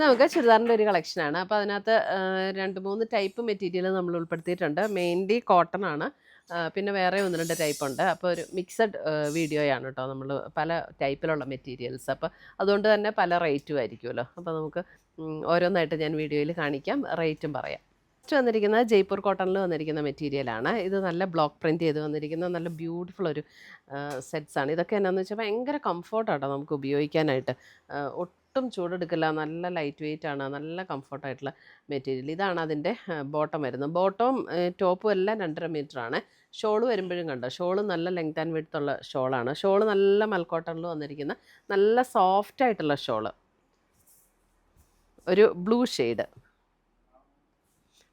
നമുക്ക് ചുരിദാറിൻ്റെ ഒരു കളക്ഷനാണ്. അപ്പോൾ അതിനകത്ത് 2-3 ടൈപ്പ് മെറ്റീരിയൽ നമ്മൾ ഉൾപ്പെടുത്തിയിട്ടുണ്ട്. മെയിൻലി കോട്ടൺ ആണ്. പിന്നെ വേറെ 1-2 ടൈപ്പ് ഉണ്ട്. അപ്പോൾ ഒരു മിക്സഡ് വീഡിയോയാണ് കേട്ടോ. നമ്മൾ പല ടൈപ്പിലുള്ള മെറ്റീരിയൽസ്. അപ്പോൾ അതുകൊണ്ട് തന്നെ പല റേറ്റും ആയിരിക്കുമല്ലോ. അപ്പോൾ നമുക്ക് ഓരോന്നായിട്ട് ഞാൻ വീഡിയോയിൽ കാണിക്കാം, റേറ്റും പറയാം. ഫസ്റ്റ് വന്നിരിക്കുന്നത് ജയ്പൂർ കോട്ടണിൽ വന്നിരിക്കുന്ന മെറ്റീരിയലാണ്. ഇത് നല്ല ബ്ലോക്ക് പ്രിൻറ്റ് ചെയ്ത് വന്നിരിക്കുന്ന നല്ല ബ്യൂട്ടിഫുൾ ഒരു സെറ്റ്സാണ്. ഇതൊക്കെ എന്നാന്ന് വെച്ചാൽ ഭയങ്കര കംഫർട്ടാട്ടോ നമുക്ക് ഉപയോഗിക്കാനായിട്ട്. ഒട്ടും ചൂടെടുക്കില്ല, നല്ല ലൈറ്റ് വെയിറ്റ് ആണ്, നല്ല കംഫർട്ടായിട്ടുള്ള മെറ്റീരിയൽ. ഇതാണ് അതിൻ്റെ ബോട്ടം വരുന്നത്. ബോട്ടവും ടോപ്പും എല്ലാം 2.5 മീറ്ററാണ്. ഷോള് വരുമ്പോഴും കണ്ടോ, ഷോള് നല്ല ലെങ്ത് ആൻഡ് വിഡ്ത്തുള്ള ഷോളാണ്. ഷോള് നല്ല മൽക്കോട്ടണിൽ വന്നിരിക്കുന്ന നല്ല സോഫ്റ്റായിട്ടുള്ള ഷോള്, ഒരു ബ്ലൂ ഷെയ്ഡ്.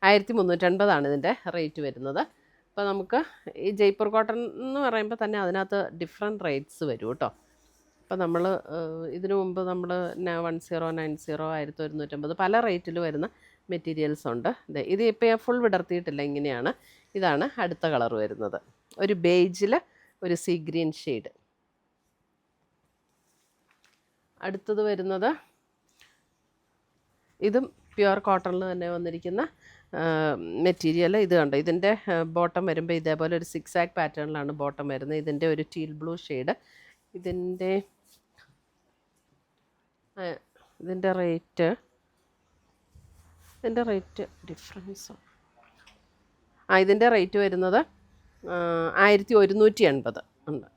1350 ഇതിൻ്റെ റേറ്റ് വരുന്നത്. അപ്പോൾ നമുക്ക് ഈ ജയ്പൂർ കോട്ടൺ എന്ന് പറയുമ്പോൾ തന്നെ അതിനകത്ത് ഡിഫറെൻറ്റ് റേറ്റ്സ് വരും കേട്ടോ. അപ്പോൾ നമ്മൾ ഇതിനു മുമ്പ് നമ്മൾ 1090, 1150 പല റേറ്റിൽ വരുന്ന മെറ്റീരിയൽസ് ഉണ്ട്. ഇത് ഇപ്പോൾ ഞാൻ ഫുൾ വിടർത്തിയിട്ടില്ല, ഇങ്ങനെയാണ്. ഇതാണ് അടുത്ത കളർ വരുന്നത്, ഒരു ബേജിൽ ഒരു സീ ഗ്രീൻ ഷെയ്ഡ്. അടുത്തത് വരുന്നത് ഇതും പ്യുവർ കോട്ടണിൽ തന്നെ വന്നിരിക്കുന്ന മെറ്റീരിയൽ. ഇത് കണ്ടോ, ഇതിൻ്റെ ബോട്ടം വരുമ്പോൾ ഇതേപോലെ ഒരു 6 പാറ്റേണിലാണ് ബോട്ടം വരുന്നത്. ഇതിൻ്റെ ഒരു ടീൽ ബ്ലൂ ഷെയ്ഡ്. ഇതിൻ്റെ റേറ്റ് ഡിഫറൻസ് ഇതിൻ്റെ റേറ്റ് വരുന്നത് 1180 ഉണ്ട്.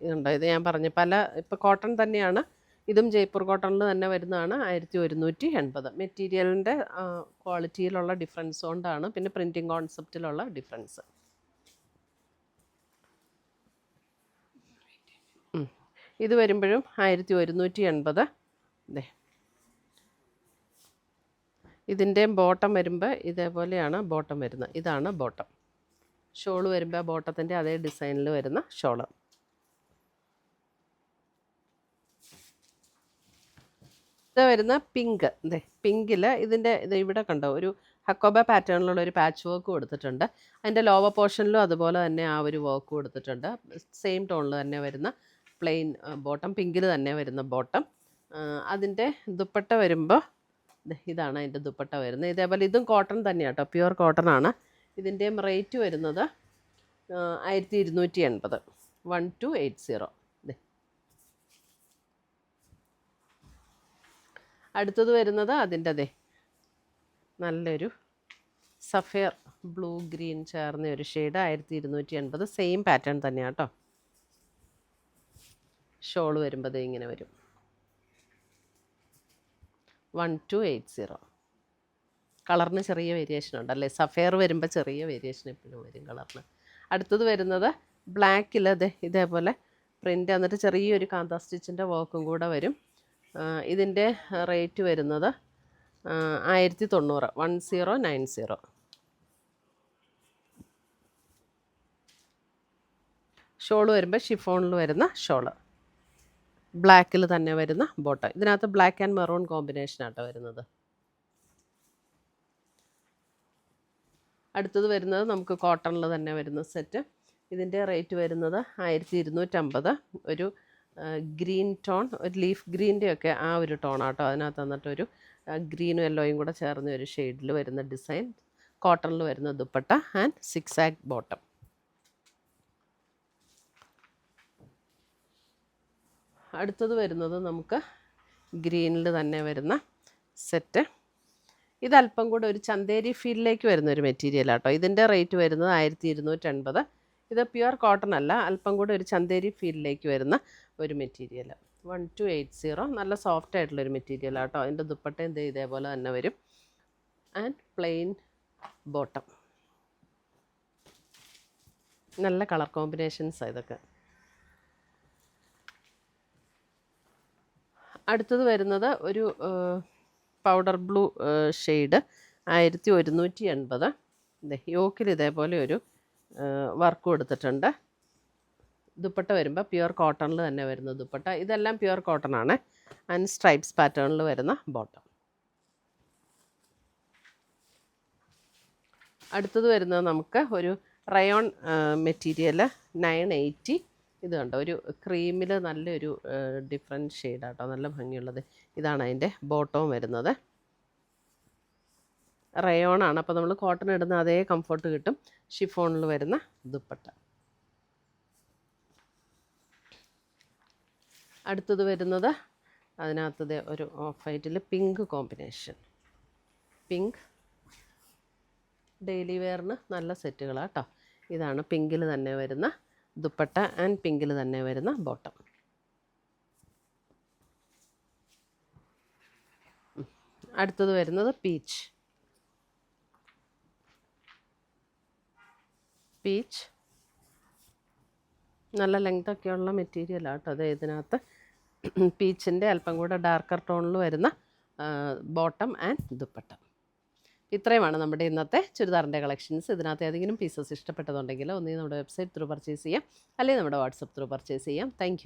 ഇതുണ്ടോ, ഇത് ഞാൻ പറഞ്ഞു പല, ഇപ്പോൾ കോട്ടൺ തന്നെയാണ്. ഇതും ജയ്പൂർ കോട്ടണിൽ തന്നെ വരുന്നതാണ്. 1180 മെറ്റീരിയലിൻ്റെ ക്വാളിറ്റിയിലുള്ള ഡിഫറൻസ് കൊണ്ടാണ്, പിന്നെ പ്രിൻറ്റിങ് കോൺസെപ്റ്റിലുള്ള ഡിഫറൻസ്. ഇത് വരുമ്പോഴും 1180. അതെ, ഇതിൻ്റെ ബോട്ടം വരുമ്പോൾ ഇതേപോലെയാണ് ബോട്ടം വരുന്നത്. ഇതാണ് ബോട്ടം. ഷോള് വരുമ്പോൾ ബോട്ടത്തിൻ്റെ അതേ ഡിസൈനിൽ വരുന്ന ഷോള്. ഇത് വരുന്ന പിങ്ക്. അതെ, പിങ്കിൽ ഇതിൻ്റെ ഇത് ഇവിടെ കണ്ടോ, ഒരു ഹക്കോബ പാറ്റേണിലുള്ള ഒരു പാച്ച് വർക്ക് കൊടുത്തിട്ടുണ്ട്. അതിൻ്റെ ലോവർ പോർഷനിലും അതുപോലെ തന്നെ ആ ഒരു വർക്ക് കൊടുത്തിട്ടുണ്ട്. സെയിം ടോണിൽ തന്നെ വരുന്ന പ്ലെയിൻ ബോട്ടം, പിങ്കിൽ തന്നെ വരുന്ന ബോട്ടം. അതിൻ്റെ ദുപ്പട്ട വരുമ്പോൾ ഇതാണ് അതിൻ്റെ ദുപ്പട്ട വരുന്നത്. ഇതേപോലെ ഇതും കോട്ടൺ തന്നെയാണ് കേട്ടോ, പ്യുവർ കോട്ടൺ ആണ്. ഇതിൻ്റെയും റേറ്റ് വരുന്നത് 1280, 1280. അടുത്തത് വരുന്നത് അതിൻ്റെ നല്ലൊരു സഫയർ ബ്ലൂ ഗ്രീൻ ചേർന്ന ഒരു ഷെയ്ഡ്, 1280. സെയിം പാറ്റേൺ തന്നെയാണ് കേട്ടോ. ഷോൾ വരുമ്പോൾ ഇങ്ങനെ വരും, 1280. കളറിന് ചെറിയ വേരിയേഷൻ ഉണ്ടല്ലേ, സഫയർ വരുമ്പോൾ ചെറിയ വേരിയേഷൻ എപ്പോഴും വരും കളറിന്. അടുത്തത് വരുന്നത് ബ്ലാക്കിൽ ഇതേപോലെ പ്രിൻ്റ് എന്നിട്ട് ചെറിയൊരു കാന്ത സ്റ്റിച്ചിൻ്റെ വർക്കും കൂടെ വരും. ഇതിൻ്റെ റേറ്റ് വരുന്നത് 1090, 1090. ഷോള് വരുമ്പോൾ ഷിഫോണിൽ വരുന്ന ഷോള്, ബ്ലാക്കിൽ തന്നെ വരുന്ന ബോട്ടം. ഇതിനകത്ത് ബ്ലാക്ക് ആൻഡ് മെറൂൺ കോമ്പിനേഷനാട്ടോ വരുന്നത്. അടുത്തത് വരുന്നത് നമുക്ക് കോട്ടണിൽ തന്നെ വരുന്ന സെറ്റ്. ഇതിൻ്റെ റേറ്റ് വരുന്നത് 1250. ഒരു ഗ്രീൻ ടോൺ, ഒരു ലീഫ് ഗ്രീൻ്റെയൊക്കെ ആ ഒരു ടോണാട്ടോ. അതിനകത്ത് വന്നിട്ടൊരു ഗ്രീനും യെല്ലോയും കൂടെ ചേർന്ന ഒരു ഷെയ്ഡിൽ വരുന്ന ഡിസൈൻ. കോട്ടണിൽ വരുന്ന ദുപ്പട്ട ആൻഡ് 6 ബോട്ടം. അടുത്തത് വരുന്നത് നമുക്ക് ഗ്രീനിൽ തന്നെ വരുന്ന സെറ്റ്. ഇതല്പം കൂടെ ഒരു ചന്തേരി ഫീലിലേക്ക് വരുന്ന ഒരു മെറ്റീരിയലാട്ടോ. ഇതിൻ്റെ റേറ്റ് വരുന്നത് 1280. ഇത് പ്യുവർ കോട്ടൺ അല്ല, അല്പം കൂടെ ഒരു ചന്തേരി ഫീലിലേക്ക് വരുന്ന ഒരു മെറ്റീരിയൽ, 1280. നല്ല സോഫ്റ്റ് ആയിട്ടുള്ളൊരു മെറ്റീരിയലാട്ടോ. അതിൻ്റെ ദുപ്പട്ടയും ഇതേപോലെ തന്നെ വരും ആൻഡ് പ്ലെയിൻ ബോട്ടം. നല്ല കളർ കോമ്പിനേഷൻസാണ് ഇതൊക്കെ. അടുത്തത് വരുന്നത് ഒരു പൗഡർ ബ്ലൂ ഷെയ്ഡ്, 1180. യോക്കിൽ ഇതേപോലെ ഒരു വർക്ക് കൊടുത്തിട്ടുണ്ട്. ദുപ്പട്ട വരുമ്പോൾ പ്യുവർ കോട്ടണിൽ തന്നെ വരുന്ന ദുപ്പട്ട. ഇതെല്ലാം പ്യുവർ കോട്ടൺ ആണ് ആൻഡ് സ്ട്രൈപ്സ് പാറ്റേണിൽ വരുന്ന ബോട്ടം. അടുത്തത് വരുന്നത് നമുക്ക് ഒരു റയോൺ മെറ്റീരിയൽ, 980. ഇത് കണ്ടോ, ഒരു ക്രീമിൽ നല്ലൊരു ഡിഫറെൻറ്റ് ഷെയ്ഡാട്ടോ, നല്ല ഭംഗിയുള്ളത്. ഇതാണ് അതിൻ്റെ ബോട്ടവും വരുന്നത്. റയോണാണ്. അപ്പോൾ നമ്മൾ കോട്ടൺ ഇടുന്ന അതേ കംഫർട്ട് കിട്ടും. ഷിഫോണിൽ വരുന്ന ദുപ്പട്ട. അടുത്തത് വരുന്നത് അതിനകത്ത് ഒരു ഓഫ് വൈറ്റിൽ പിങ്ക് കോമ്പിനേഷൻ. പിങ്ക് ഡെയിലി വെയറിന് നല്ല സെറ്റുകളാണ് കേട്ടോ. ഇതാണ് പിങ്കിൽ തന്നെ വരുന്ന ദുപ്പട്ട ആൻഡ് പിങ്കിൽ തന്നെ വരുന്ന ബോട്ടം. അടുത്തത് വരുന്നത് പീച്ച്. നല്ല ലെങ്തൊക്കെയുള്ള മെറ്റീരിയലാണ് കേട്ടോ. അത് ഇതിനകത്ത് പീച്ചിൻ്റെ അല്പം കൂടെ ഡാർക്കർ ടോണിൽ വരുന്ന ബോട്ടം ആൻഡ് ദുപ്പട്ട. ഇത്രയുമാണ് നമ്മുടെ ഇന്നത്തെ ചുരിദാറിൻ്റെ കളക്ഷൻസ്. ഇതിനകത്ത് ഏതെങ്കിലും പീസസ് ഇഷ്ടപ്പെട്ടതുണ്ടെങ്കിൽ ഒന്നുകിൽ നമ്മുടെ വെബ്സൈറ്റ് ത്രൂ പർച്ചേസ് ചെയ്യാം, അല്ലെങ്കിൽ നമ്മുടെ വാട്സപ്പ് ത്രൂ പർച്ചേസ് ചെയ്യാം. താങ്ക്